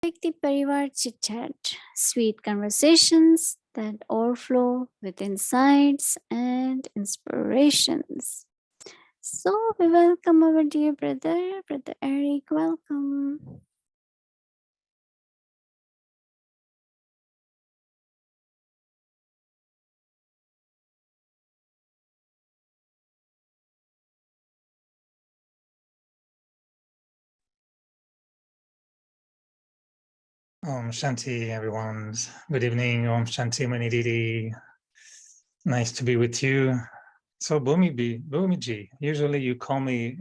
Like the Parivar Chit Chat, sweet conversations that overflow with insights and inspirations. So, we welcome our dear Brother Eric. Welcome. Om Shanti, everyone. Good evening. Om Shanti, Mohini Didi. Nice to be with you. So Bhumiji, usually you call me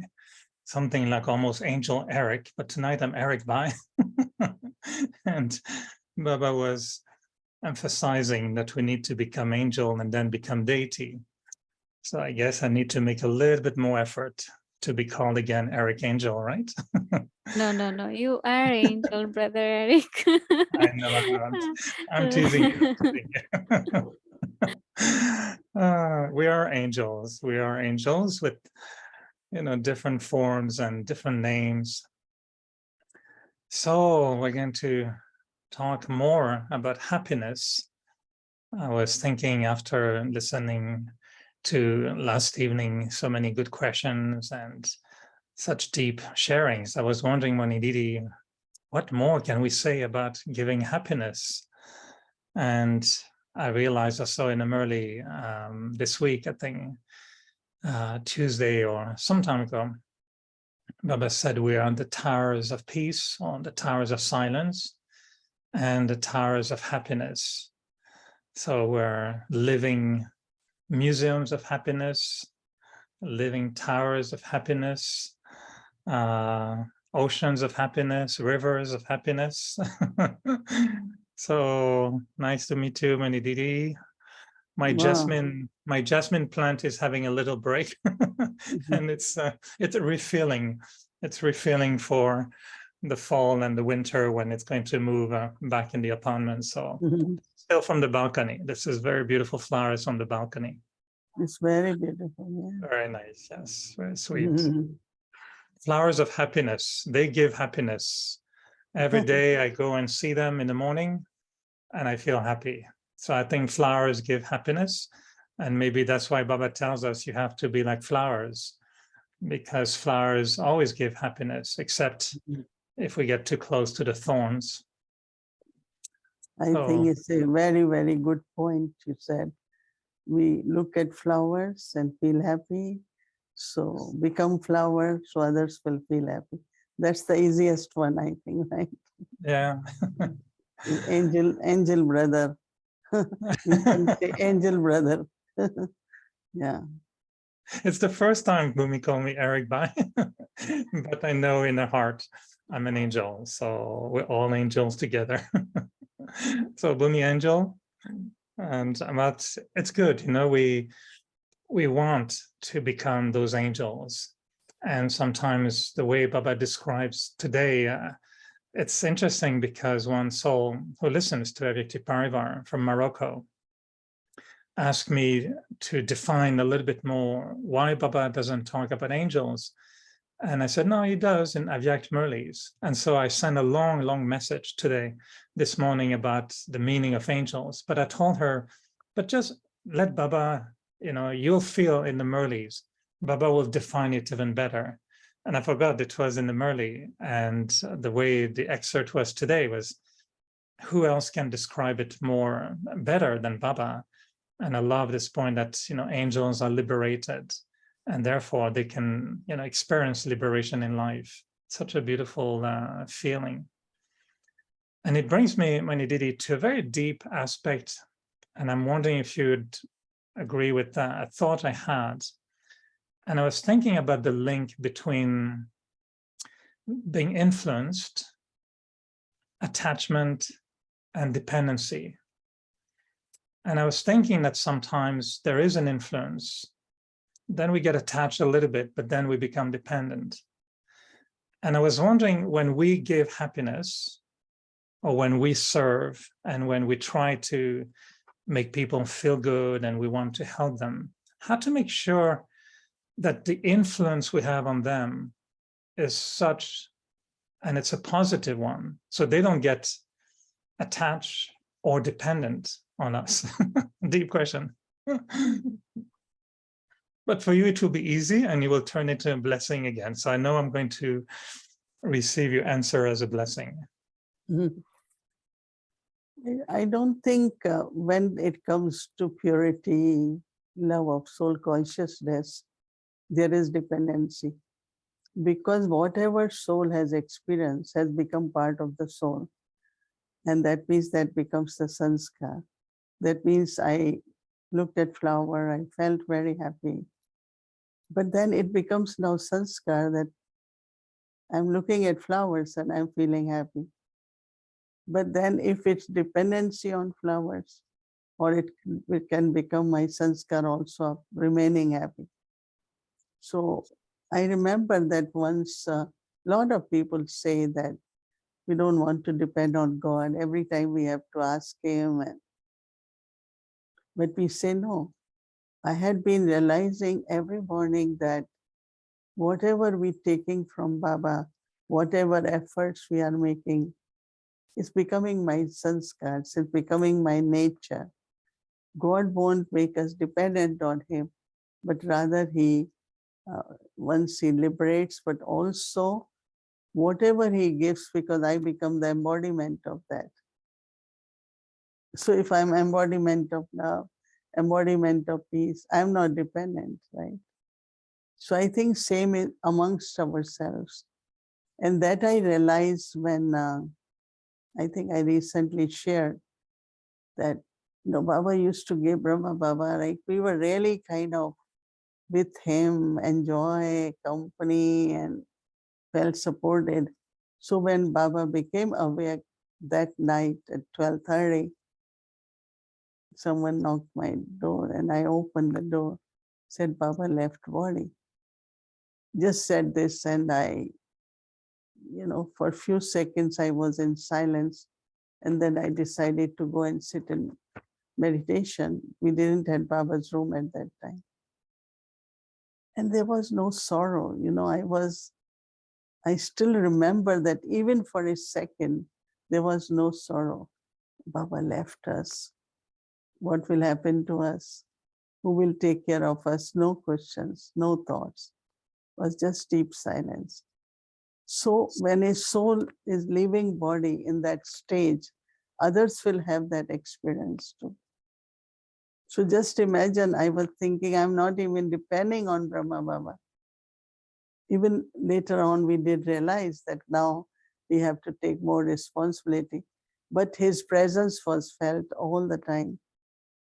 something like almost Angel Eric, but tonight I'm Eric Bai. And Baba was emphasizing that we need to become angel and then become deity. So I guess I need to make a little bit more effort to be called again Eric Angel, right? No. You are angel, Brother Eric. I know. I'm teasing you. We are angels. We are angels with, different forms and different names. So we're going to talk more about happiness. I was thinking after listening to last evening, so many good questions and such deep sharings. I was wondering, Mohini Didi, what more can we say about giving happiness? And I realized I saw in Early this week, I think Tuesday or some time ago, Baba said we are on the towers of peace, on the towers of silence, and the towers of happiness. So we're living museums of happiness, living towers of happiness, oceans of happiness, rivers of happiness. So nice to meet you, Mohini Didi. My jasmine plant is having a little break, and it's refilling. It's refilling for the fall and the winter when it's going to move back in the apartment. So still from the balcony. This is very beautiful flowers on the balcony. It's very beautiful. Yeah. Very nice. Yes, very sweet. Flowers of happiness. They give happiness. Every day I go and see them in the morning, and I feel happy. So I think flowers give happiness. And maybe that's why Baba tells us you have to be like flowers, because flowers always give happiness, except if we get too close to the thorns. I think it's a very, very good point you said. We look at flowers and feel happy. So become flower so others will feel happy. That's the easiest one, I think, right? Yeah. Angel brother. You can say angel brother. Yeah. It's the first time Bhumi called me Eric Bai, but I know in the heart I'm an angel. So we're all angels together. So Bhumi angel. And it's good, we want to become those angels. And sometimes the way Baba describes today, it's interesting because one soul who listens to Avyakti Parivar from Morocco asked me to define a little bit more why Baba doesn't talk about angels. And I said, no, he does in Avyak Murlis. And so I sent a long, long message this morning about the meaning of angels. But I told her, but just let Baba, you'll feel in the Murlis. Baba will define it even better. And I forgot it was in the Murli. And the way the excerpt was today was, who else can describe it better than Baba? And I love this point that, angels are liberated, and therefore they can, experience liberation in life. Such a beautiful feeling. And it brings me, Mohini Didi, to a very deep aspect. And I'm wondering if you'd agree with a thought I had. And I was thinking about the link between being influenced, attachment, and dependency. And I was thinking that sometimes there is an influence, then we get attached a little bit, but then we become dependent. And I was wondering, when we give happiness, or when we serve, and when we try to make people feel good and we want to help them, how to make sure that the influence we have on them is such and it's a positive one. So they don't get attached or dependent on us. Deep question. But for you, it will be easy and you will turn it into a blessing again. So I know I'm going to receive your answer as a blessing. Mhm. I don't think when it comes to purity, love of soul consciousness, there is dependency. Because whatever soul has experienced has become part of the soul. And that means that becomes the sanskar. That means I looked at flower, I felt very happy. But then it becomes now sanskar that I'm looking at flowers and I'm feeling happy. But then if it's dependency on flowers, or it can become my sanskar also of remaining happy. So I remember that once a lot of people say that we don't want to depend on God. Every time we have to ask Him. But we say no. I had been realizing every morning that whatever we're taking from Baba, whatever efforts we are making, is becoming my sanskars, it's becoming my nature. God won't make us dependent on Him, but rather He, once He liberates, but also whatever He gives, because I become the embodiment of that. So if I'm embodiment of love, embodiment of peace, I'm not dependent, right? So I think same is amongst ourselves. And that I realized when I think I recently shared that Baba used to give Brahma Baba, like we were really kind of with him, enjoy company and felt supported. So when Baba became awake that night at 12:30, someone knocked my door and I opened the door, said Baba left body. Just said this and I, for a few seconds I was in silence and then I decided to go and sit in meditation. We didn't have Baba's room at that time. And there was no sorrow, I still remember that even for a second, there was no sorrow. Baba left us. What will happen to us? Who will take care of us? No questions, no thoughts. It was just deep silence. So when a soul is leaving body in that stage, others will have that experience too. So just imagine, I was thinking, I'm not even depending on Brahma Baba. Even later on, we did realize that now we have to take more responsibility. But his presence was felt all the time.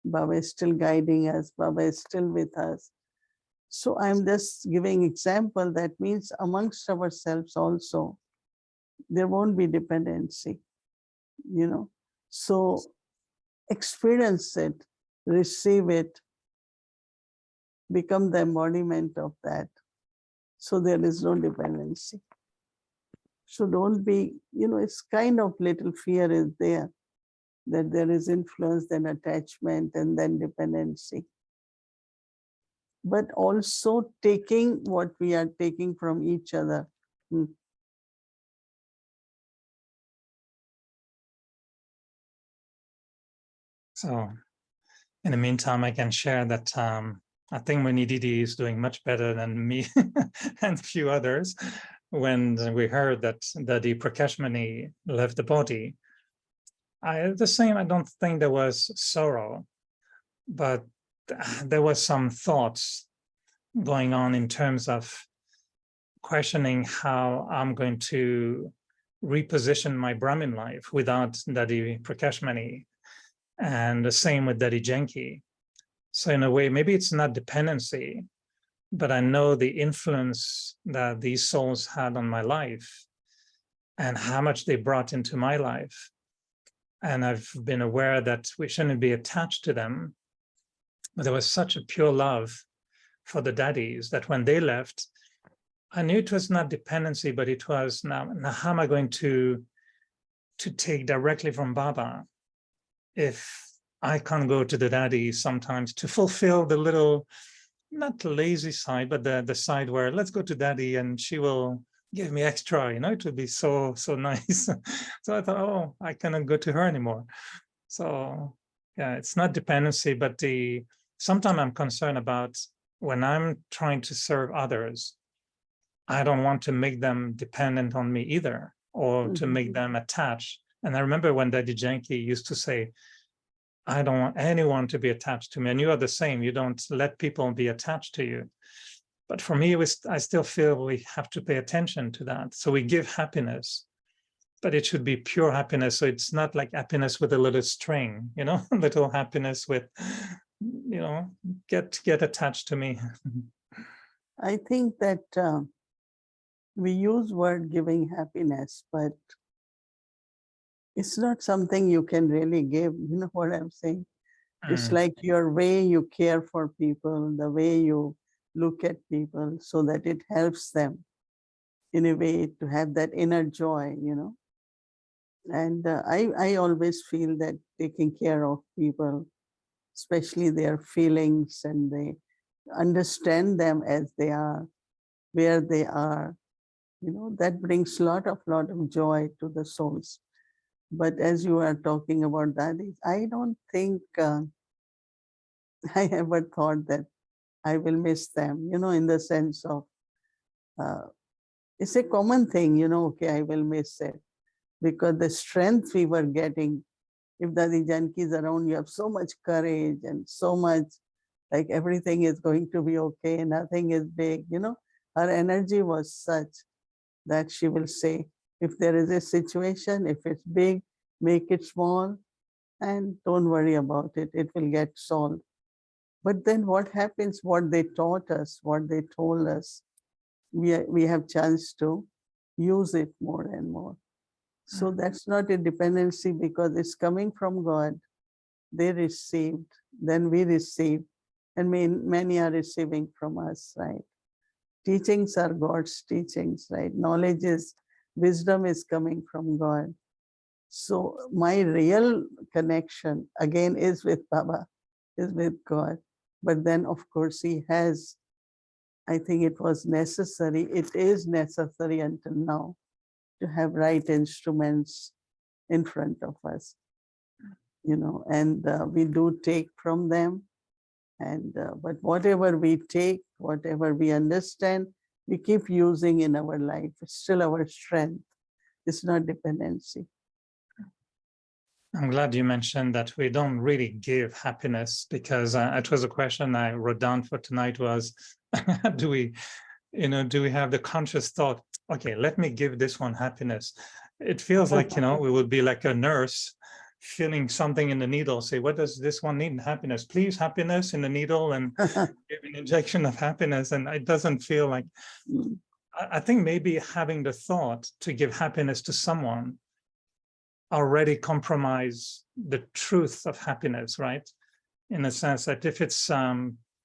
Baba is still guiding us. Baba is still with us. So I'm just giving example. That means amongst ourselves also, there won't be dependency, So experience it, receive it, become the embodiment of that. So there is no dependency. So don't be, it's kind of little fear is there, that there is influence, then attachment, and then dependency. But also taking what we are taking from each other. So in the meantime, I can share that I think Mohini Didi is doing much better than me and a few others. When we heard that the Prakashmani left the body, I don't think there was sorrow, but there was some thoughts going on in terms of questioning how I'm going to reposition my Brahmin life without Dadi Prakashmani, and the same with Dadi Janki. So in a way, maybe it's not dependency, but I know the influence that these souls had on my life and how much they brought into my life. And I've been aware that we shouldn't be attached to them. But there was such a pure love for the daddies that when they left, I knew it was not dependency, but it was now how am I going to take directly from Baba if I can't go to the daddy sometimes to fulfill the little, not lazy side, but the side where let's go to daddy and she will give me extra, it would be so nice. So I thought, oh, I cannot go to her anymore. So yeah, it's not dependency, but sometimes I'm concerned about when I'm trying to serve others, I don't want to make them dependent on me either, or to make them attached. And I remember when Daddy Yankee used to say, I don't want anyone to be attached to me. And you are the same. You don't let people be attached to you. But for me, I still feel we have to pay attention to that. So we give happiness, but it should be pure happiness. So it's not like happiness with a little string, little happiness with, get attached to me. I think that we use word giving happiness, but it's not something you can really give. You know what I'm saying? It's like your way you care for people, the way you look at people so that it helps them in a way to have that inner joy, And I always feel that taking care of people, especially their feelings, and they understand them as they are, where they are, that brings lot of joy to the souls. But as you are talking about that, I don't think I ever thought that I will miss them, in the sense of, uh, it's a common thing, okay, I will miss it. Because the strength we were getting, if Dadi Janki is around, you have so much courage and so much, like everything is going to be okay, nothing is big, Her energy was such that she will say, if there is a situation, if it's big, make it small and don't worry about it, it will get solved. But then what happens, what they taught us, what they told us, we have chance to use it more and more. So that's not a dependency because it's coming from God. They received, then we receive, and many are receiving from us, right? Teachings are God's teachings, right? Knowledge is, wisdom is coming from God. So my real connection again is with Baba, is with God. But then of course he has, I think it was necessary, it is necessary until now to have right instruments in front of us, and we do take from them. And but whatever we take, whatever we understand, we keep using in our life. It's still our strength. It's not dependency. I'm glad you mentioned that we don't really give happiness, because it was a question I wrote down for tonight was, do we have the conscious thought, okay, let me give this one happiness. It feels like, we would be like a nurse feeling something in the needle, say, what does this one need? Happiness, please, happiness in the needle, and give an injection of happiness. And it doesn't feel like, I think maybe having the thought to give happiness to someone already compromise the truth of happiness, right? In a sense that if it's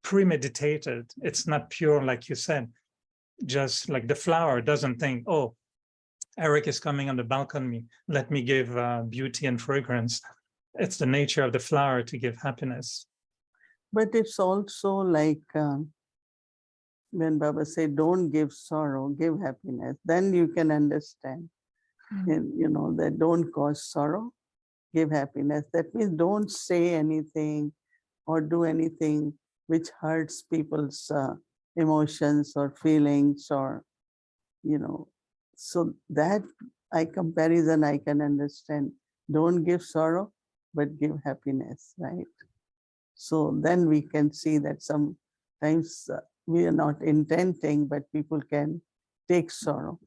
premeditated, it's not pure, like you said. Just like the flower doesn't think, oh, Eric is coming on the balcony, let me give beauty and fragrance. It's the nature of the flower to give happiness. But it's also like when Baba said, don't give sorrow, give happiness, then you can understand. And, that don't cause sorrow, give happiness. That means don't say anything or do anything which hurts people's emotions or feelings, or, so that I can understand. Don't give sorrow, but give happiness, right? So then we can see that sometimes we are not intending, but people can take sorrow.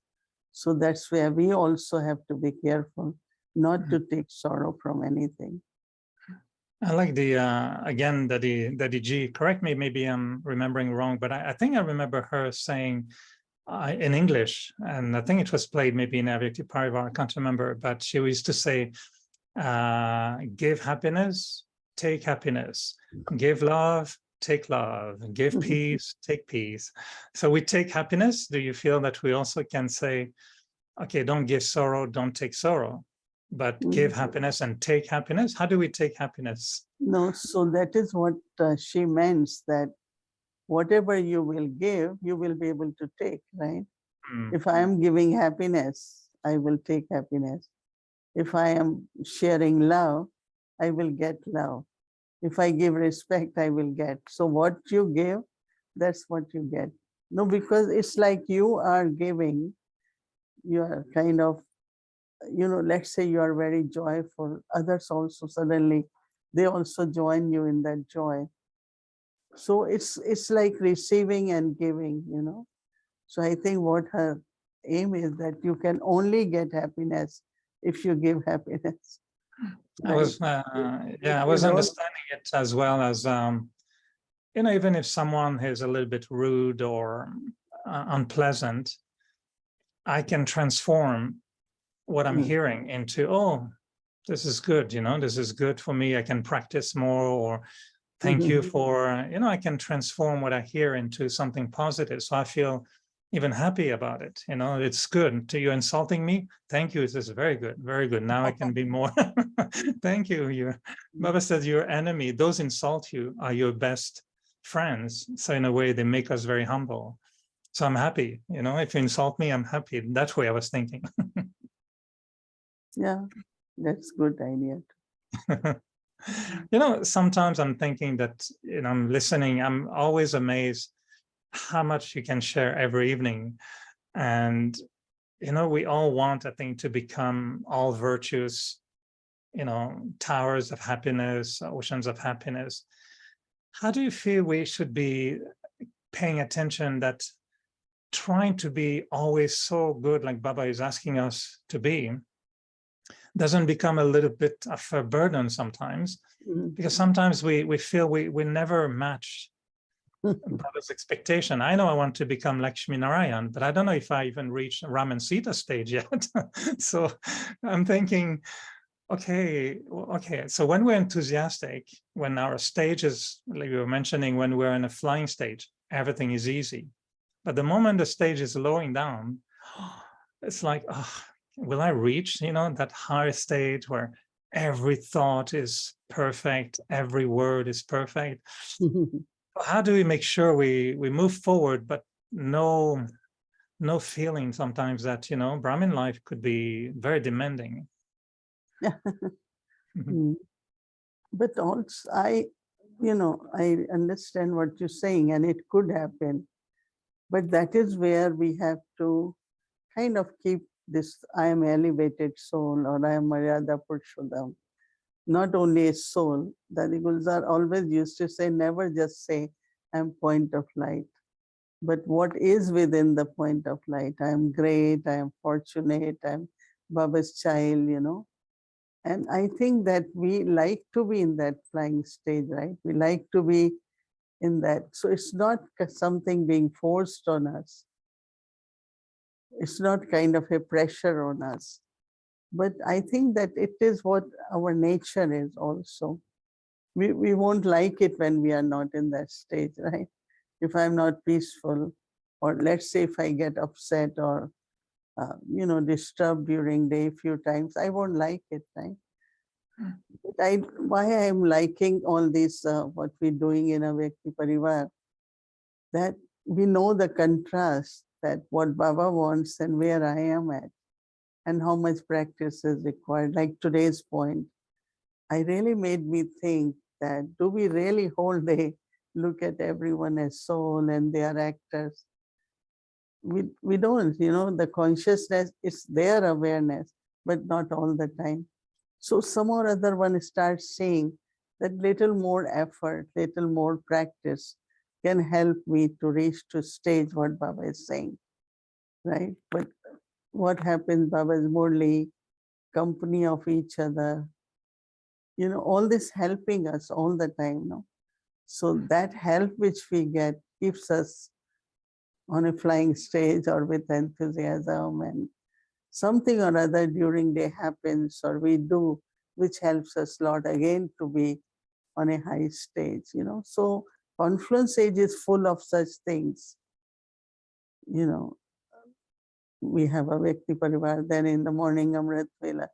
So that's where we also have to be careful not to take sorrow from anything. I like the, again, Daddy G, correct me, maybe I'm remembering wrong, but I think I remember her saying in English, and I think it was played maybe in Avyakti Parivar, I can't remember, but she used to say, give happiness, take happiness, give love, take love, give peace, take peace. So we take happiness. Do you feel that we also can say, okay, don't give sorrow, don't take sorrow, but give happiness and take happiness? How do we take happiness? No, so that is what she meant, that whatever you will give, you will be able to take, right? If I am giving happiness, I will take happiness. If I am sharing love, I will get love. If I give respect, I will get. So what you give, that's what you get. No, because it's like you are giving, you are kind of, let's say you are very joyful, others also suddenly, they also join you in that joy. So it's like receiving and giving. So I think what her aim is that you can only get happiness if you give happiness. I was, I was understanding it as well as, even if someone is a little bit rude or unpleasant, I can transform what I'm hearing into, oh, this is good, this is good for me. I can practice more, or thank you for, I can transform what I hear into something positive. So I feel even happy about it. It's good. You're insulting me. Thank you. This is very good. Very good. Now I can be more. Thank you. Baba says your enemy, those insult you are your best friends. So in a way, they make us very humble. So I'm happy. If you insult me, I'm happy. That way I was thinking. Yeah, that's good idea. Sometimes I'm thinking that, I'm listening, I'm always amazed how much you can share every evening. And, we all want, I think, to become all virtuous, towers of happiness, oceans of happiness. How do you feel we should be paying attention that trying to be always so good, like Baba is asking us to be, doesn't become a little bit of a burden sometimes? Because sometimes we feel we never match Baba's expectation. I know I want to become Lakshmi Narayan, but I don't know if I even reached Ram and Sita stage yet. So I'm thinking, okay. So when we're enthusiastic, when our stage is, like you were mentioning, when we're in a flying stage, everything is easy. But the moment the stage is slowing down, it's like, oh, will I reach, that higher stage where every thought is perfect, every word is perfect? How do we make sure we move forward, but no feeling sometimes that, Brahmin life could be very demanding? But also I understand what you're saying, and it could happen. But that is where we have to kind of keep this, I am elevated soul, or I am Maryada Purushottam. Not only a soul, Dadi Gulzar always used to say, never just say, I'm point of light. But what is within the point of light? I am great, I am fortunate, I'm Baba's child. And I think that we like to be in that flying stage, right? We like to be in that. So it's not something being forced on us. It's not kind of a pressure on us. But I think that it is what our nature is also. We won't like it when we are not in that stage, right? If I'm not peaceful, or let's say if I get upset or disturbed during day a few times, I won't like it, right? But why I'm liking all this, what we're doing in a Vyakti Parivar, that we know the contrast, that what Baba wants and where I am at, and how much practice is required. Like today's point, I really made me think that do we really whole day look at everyone as soul and they are actors? We don't, the consciousness is their awareness, but not all the time. So some or other one starts saying that little more effort, little more practice can help me to reach to stage what Baba is saying, right? But what happens, Baba is morely company of each other, all this helping us all the time, no? So that help which we get keeps us on a flying stage or with enthusiasm, and something or other during day happens or we do, which helps us a lot again to be on a high stage, So Confluence Age is full of such things. We have a Vyakti Parivar, then in the morning Amrit Vela,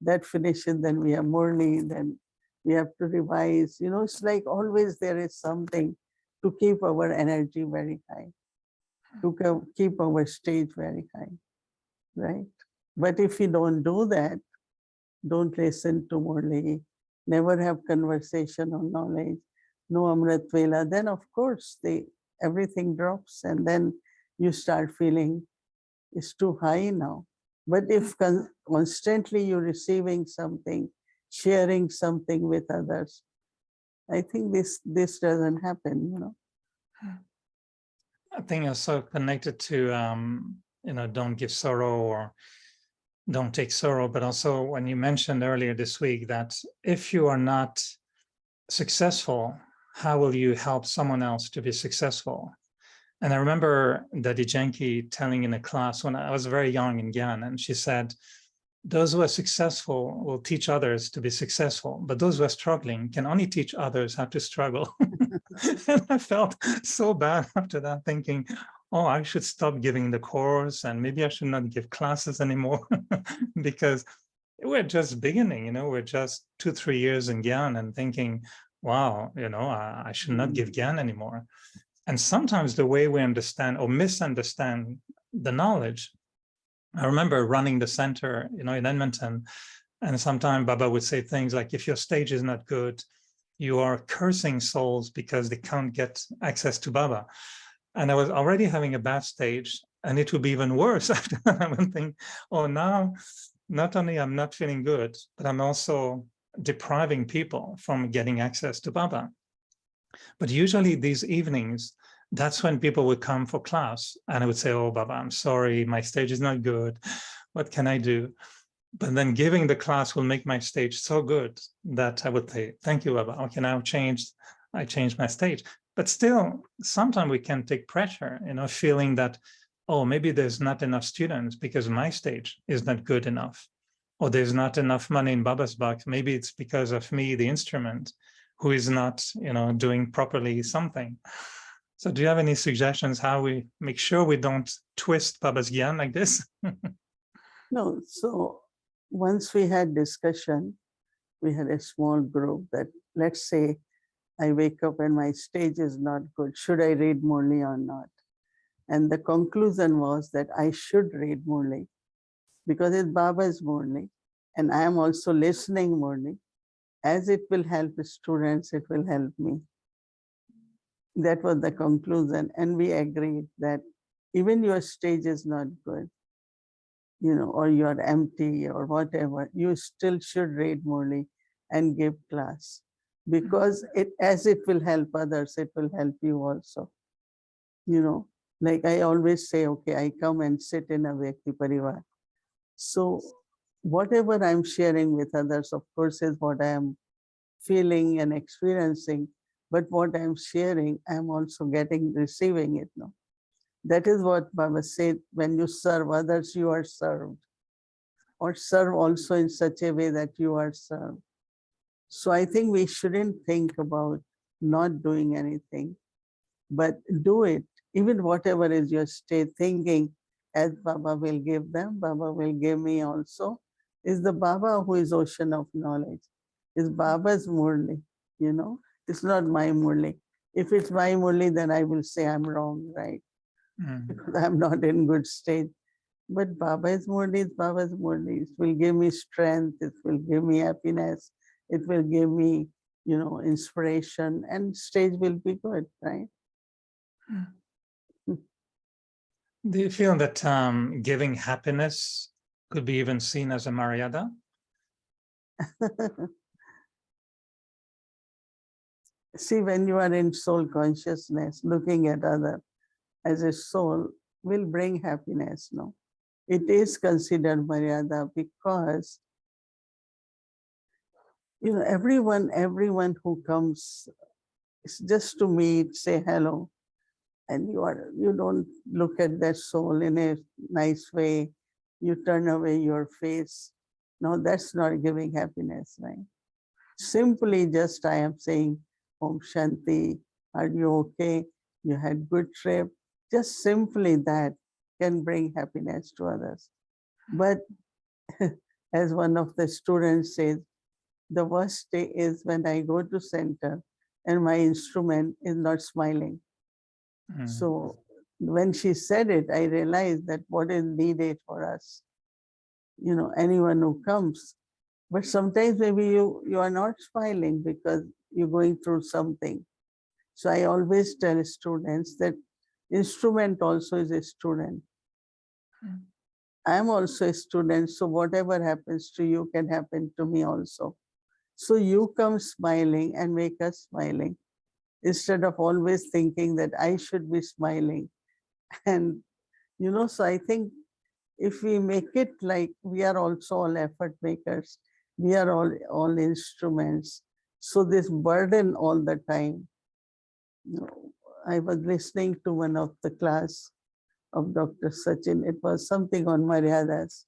that finishes, then we have Murli, then we have to revise. It's like always there is something to keep our energy very high. to keep our stage very high, right? But if you don't do that, don't listen to Murli, never have conversation on knowledge, no Amrit Vela, then of course everything drops, and then you start feeling it's too high now. But if constantly you're receiving something, sharing something with others, I think this doesn't happen, you know. I think it's so connected to don't give sorrow or don't take sorrow, but also when you mentioned earlier this week that if you are not successful, how will you help someone else to be successful? And I remember Dadi Janki telling in a class when I was very young in Gyan, and she said, those who are successful will teach others to be successful, but those who are struggling can only teach others how to struggle. And I felt so bad after that, thinking, oh, I should stop giving the course, and maybe I should not give classes anymore because we're just beginning, we're just 2-3 years in Gyan and thinking, wow, I should not give Gyan anymore. And sometimes the way we understand or misunderstand the knowledge. I remember running the center, in Edmonton, and sometimes Baba would say things like, if your stage is not good, you are cursing souls because they can't get access to Baba. And I was already having a bad stage, and it would be even worse after that. I would think, oh, now not only I'm not feeling good, but I'm also depriving people from getting access to Baba. But usually these evenings, that's when people would come for class, and I would say, oh, Baba, I'm sorry, my stage is not good. What can I do? But then giving the class will make my stage so good that I would say, thank you, Baba. Okay, now I changed my stage. But still, sometimes we can take pressure, feeling that, oh, maybe there's not enough students because my stage is not good enough. Or there's not enough money in Baba's box. Maybe it's because of me, the instrument, who is not, doing properly something. So do you have any suggestions how we make sure we don't twist Baba's Gyan like this? No, so once we had discussion, we had a small group that, let's say, I wake up and my stage is not good. Should I read Murli or not? And the conclusion was that I should read Murli because it's Baba's Murli, and I am also listening Murli. As it will help students, it will help me. That was the conclusion, and we agreed that even your stage is not good, or you're empty or whatever, you still should read Murli and give class, because as it will help others, it will help you also. Like I always say, okay, I come and sit in a Vyakti Parivar. So whatever I'm sharing with others, of course, is what I am feeling and experiencing, but what I'm sharing, I'm also receiving it. No, that is what Baba said, when you serve others, you are served, or serve also in such a way that you are served. So I think we shouldn't think about not doing anything, but do it. Even whatever is your state, thinking, as Baba will give them, Baba will give me also. Is the Baba who is ocean of knowledge. It's Baba's Murli, It's not my Murli. If it's my Murli, then I will say I'm wrong, right? Because I'm not in good state. But Baba's Murli is Baba's Murli. It will give me strength. It will give me happiness. It will give me, inspiration, and stage will be good, right? Do you feel that giving happiness could be even seen as a Maryada? See, when you are in soul consciousness, looking at other as a soul will bring happiness, no? It is considered Maryada because, everyone who comes is just to meet, say hello, and you don't look at that soul in a nice way, you turn away your face. No, that's not giving happiness, right? Simply just I am saying, Om Shanti, are you okay? You had good trip. Just simply that can bring happiness to others. But as one of the students says, the worst day is when I go to center and my instrument is not smiling. So when she said it, I realized that what is needed for us, anyone who comes. But sometimes maybe you are not smiling because you're going through something. So I always tell students that instrument also is a student. I am also a student, so whatever happens to you can happen to me also. So you come smiling and make us smiling instead of always thinking that I should be smiling. And, so I think if we make it like we are also all effort makers, we are all instruments. So this burden all the time. I was listening to one of the class of Dr. Sachin. It was something on Maryadas.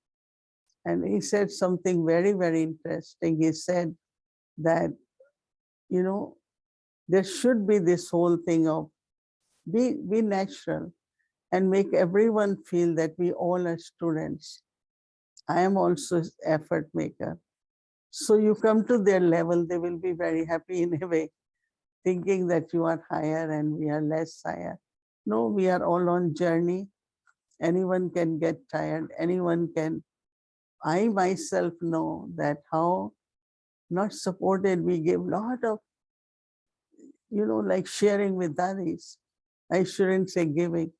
And he said something very, very interesting. He said that, there should be this whole thing of be natural and make everyone feel that we all are students. I am also effort maker. So you come to their level, they will be very happy in a way, thinking that you are higher and we are less higher. No, we are all on journey. Anyone can get tired. Anyone can. I myself know that how not supported we give lot of, like sharing with others. I shouldn't say giving.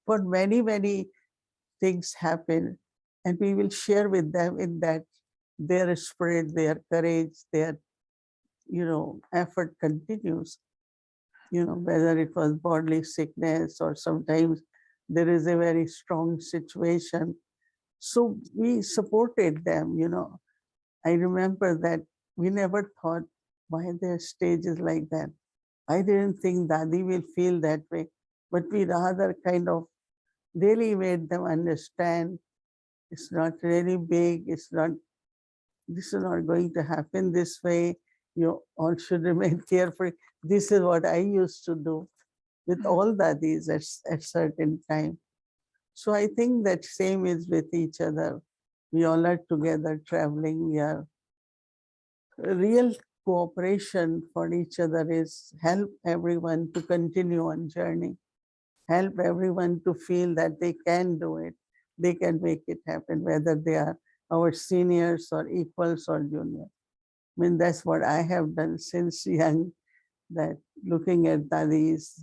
But many, many things happen and we will share with them in that their spirit, their courage, their, effort continues. Whether it was bodily sickness or sometimes there is a very strong situation. So we supported them, I remember that we never thought why their stage is like that. I didn't think Dadi will feel that way, but we rather kind of really made them understand it's not really big, this is not going to happen this way. You all should remain careful. This is what I used to do with all Dadis at certain time. So I think that same is with each other. We all are together traveling. We are real cooperation for each other is help everyone to continue on journey. Help everyone to feel that they can do it. They can make it happen, whether they are our seniors or equals or juniors. I mean, that's what I have done since young, that looking at Dadis,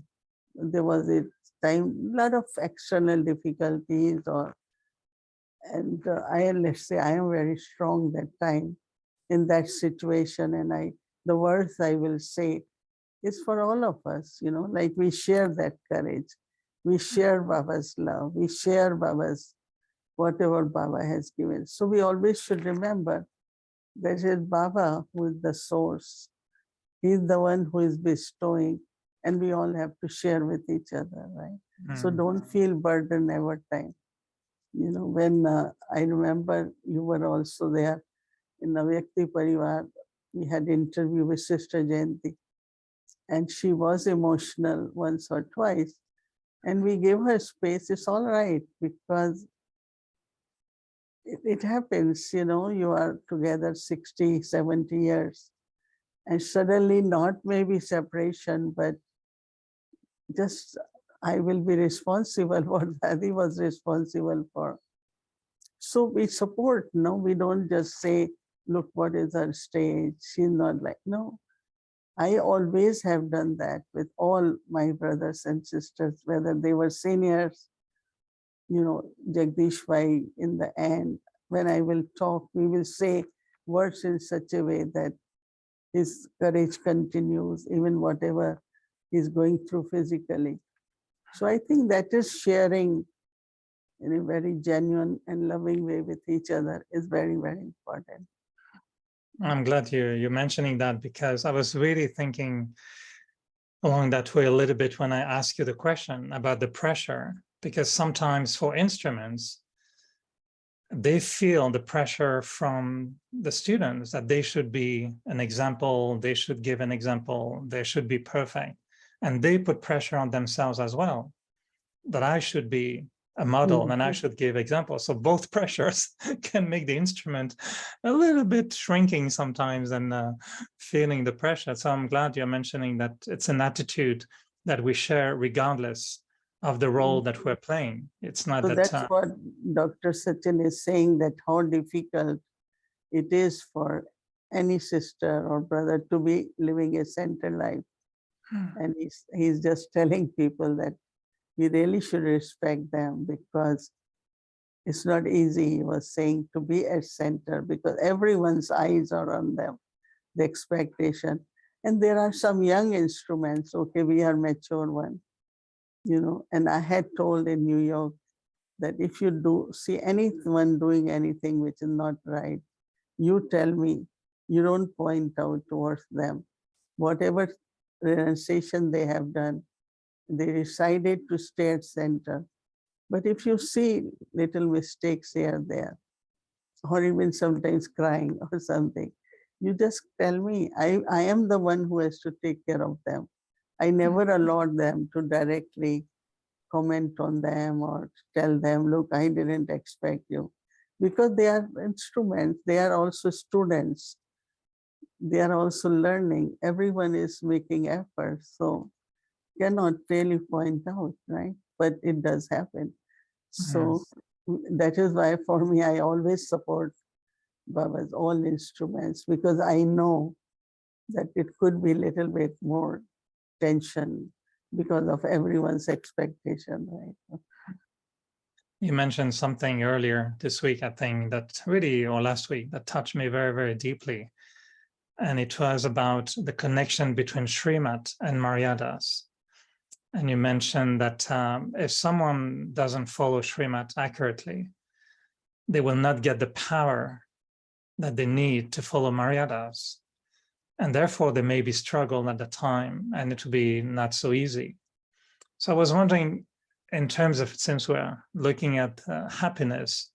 there was a time, lot of external difficulties and let's say I am very strong that time in that situation. And the words I will say is for all of us, like we share that courage. We share Baba's love. We share Baba's, whatever Baba has given. So we always should remember that it is Baba who is the source. He is the one who is bestowing, and we all have to share with each other, right? So don't feel burdened every time. When I remember you were also there in the Vyakti Parivar, we had interview with Sister Jayanti, and she was emotional once or twice, and we gave her space. It's all right because it happens, you are together 60, 70 years, and suddenly not maybe separation, but just I will be responsible what Dadi was responsible for. So we support, no, we don't just say, look, what is her stage? She's not like, no. I always have done that with all my brothers and sisters, whether they were seniors, Jagdish Bhai, in the end, when I will talk, we will say words in such a way that his courage continues, even whatever he's going through physically. So I think that is sharing in a very genuine and loving way with each other is very, very important. I'm glad you're mentioning that, because I was really thinking along that way a little bit when I asked you the question about the pressure, because sometimes for instruments, they feel the pressure from the students that they should be an example, they should give an example, they should be perfect. And they put pressure on themselves as well, that I should be a model and I should give examples. So both pressures can make the instrument a little bit shrinking sometimes and feeling the pressure. So I'm glad you're mentioning that it's an attitude that we share regardless of the role that we're playing. It's not So that. that's what Dr. Sachin is saying, that how difficult it is for any sister or brother to be living a center life. And he's just telling people that we really should respect them, because it's not easy, he was saying, to be at center, because everyone's eyes are on them, the expectation. And there are some young instruments, okay, we are mature one, and I had told in New York that if you do see anyone doing anything which is not right, you tell me. You don't point out towards them. Whatever renunciation they have done, they decided to stay at center. But if you see little mistakes here and there, or even sometimes crying or something, you just tell me. I am the one who has to take care of them. I never allowed them to directly comment on them or tell them, look, I didn't expect you. Because they are instruments, they are also students. They are also learning. Everyone is making efforts. So cannot really point out, right? But it does happen. So that is why for me, I always support Baba's all instruments, because I know that it could be a little bit more tension because of everyone's expectation, right? You mentioned something earlier this week, I think, that really, or last week, that touched me very, very deeply. And it was about the connection between Shrimat and Maryadas. And you mentioned that if someone doesn't follow Shrimat accurately, they will not get the power that they need to follow Maryadas. And therefore, there may be struggle at the time, and it will be not so easy. So I was wondering, in terms of, since we're looking at happiness,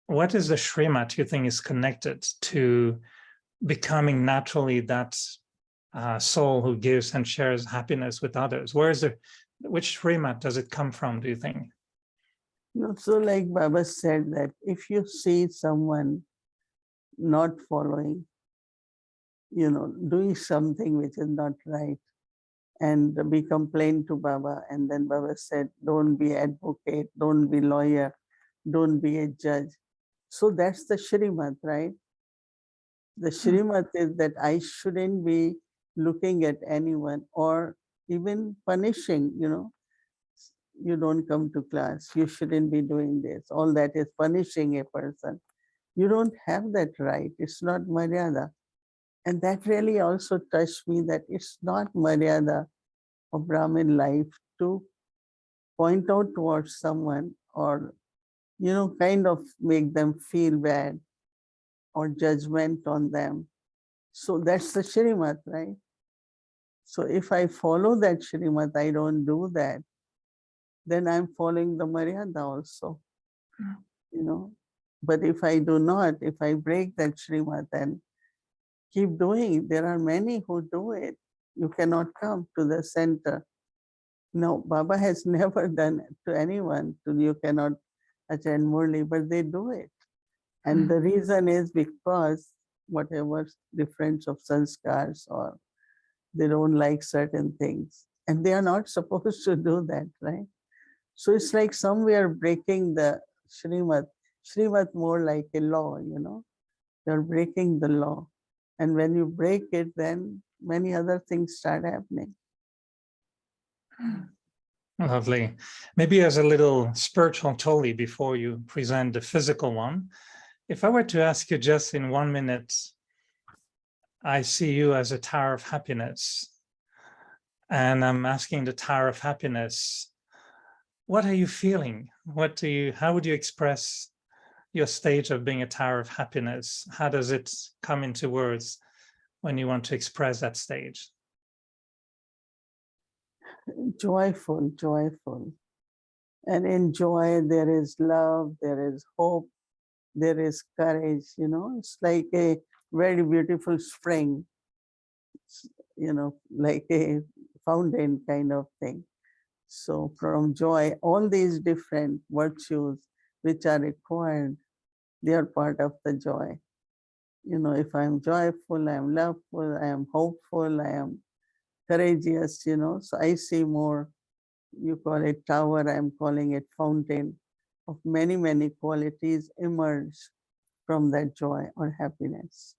what is the Shrimat you think is connected to becoming naturally that soul who gives and shares happiness with others? Which Shrimat does it come from, do you think? So like Baba said, that if you see someone not following, doing something which is not right, and we complained to Baba, and then Baba said, don't be advocate, don't be lawyer, don't be a judge. So that's the Shrimat, right? The Shrimat is that I shouldn't be looking at anyone or even punishing, you don't come to class, you shouldn't be doing this. All that is punishing a person. You don't have that right. It's not Maryada. And that really also touched me, that it's not Maryada of Brahmin life to point out towards someone or, kind of make them feel bad or judgment on them. So that's the Shrimat, right? So if I follow that Shrimat, I don't do that, then I'm following the Maryada also, you know. But if I do not, if I break that Shrimat and keep doing, there are many who do it. You cannot come to the center. No, Baba has never done it to anyone, you cannot attend Murli, but they do it. And the reason is because whatever difference of sanskars, or they don't like certain things. And they are not supposed to do that, right? So it's like somewhere breaking the Shrimat. Shrimat more like a law, You're breaking the law. And when you break it, then many other things start happening. Lovely. Maybe as a little spiritual toli before you present the physical one, if I were to ask you just in 1 minute, I see you as a tower of happiness, and I'm asking the tower of happiness, what are you feeling? How would you express your stage of being a tower of happiness? How does it come into words when you want to express that stage? Joyful, joyful. And in joy, there is love, there is hope, there is courage, It's like a very beautiful spring, like a fountain kind of thing. So from joy, all these different virtues which are required, they are part of the joy. If I'm joyful, I am loveful, I am hopeful, I am courageous, So I see more, you call it tower, I'm calling it fountain of many, many qualities emerge from that joy or happiness.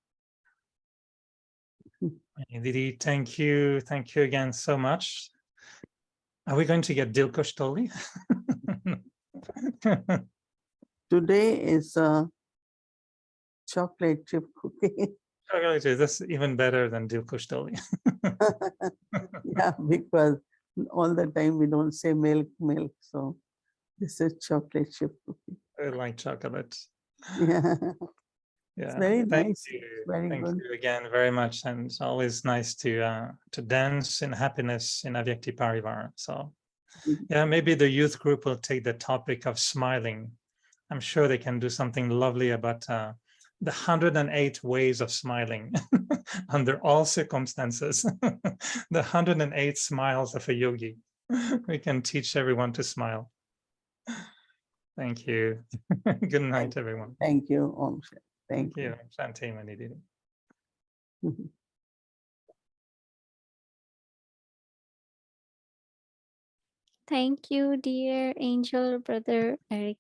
Didi, thank you. Thank you again so much. Are we going to get Dilkosh Toli? Today is a chocolate chip cookie. Okay, that's even better than Dilkosh Toli. Yeah, because all the time we don't say milk, milk. So this is chocolate chip cookie. I like chocolate. Yeah. Yeah, It's very thank nice. you. It's very Thank good. you again very much. And it's always nice to dance in happiness in Avyakti Parivar. So yeah, maybe the youth group will take the topic of smiling. I'm sure they can do something lovely about the 108 ways of smiling under all circumstances. The 108 smiles of a yogi. We can teach everyone to smile. Thank you. Good night, everyone. Thank you, Om. Thank Thank you. Shanti Manidiri. you. Thank you, dear angel brother Eric.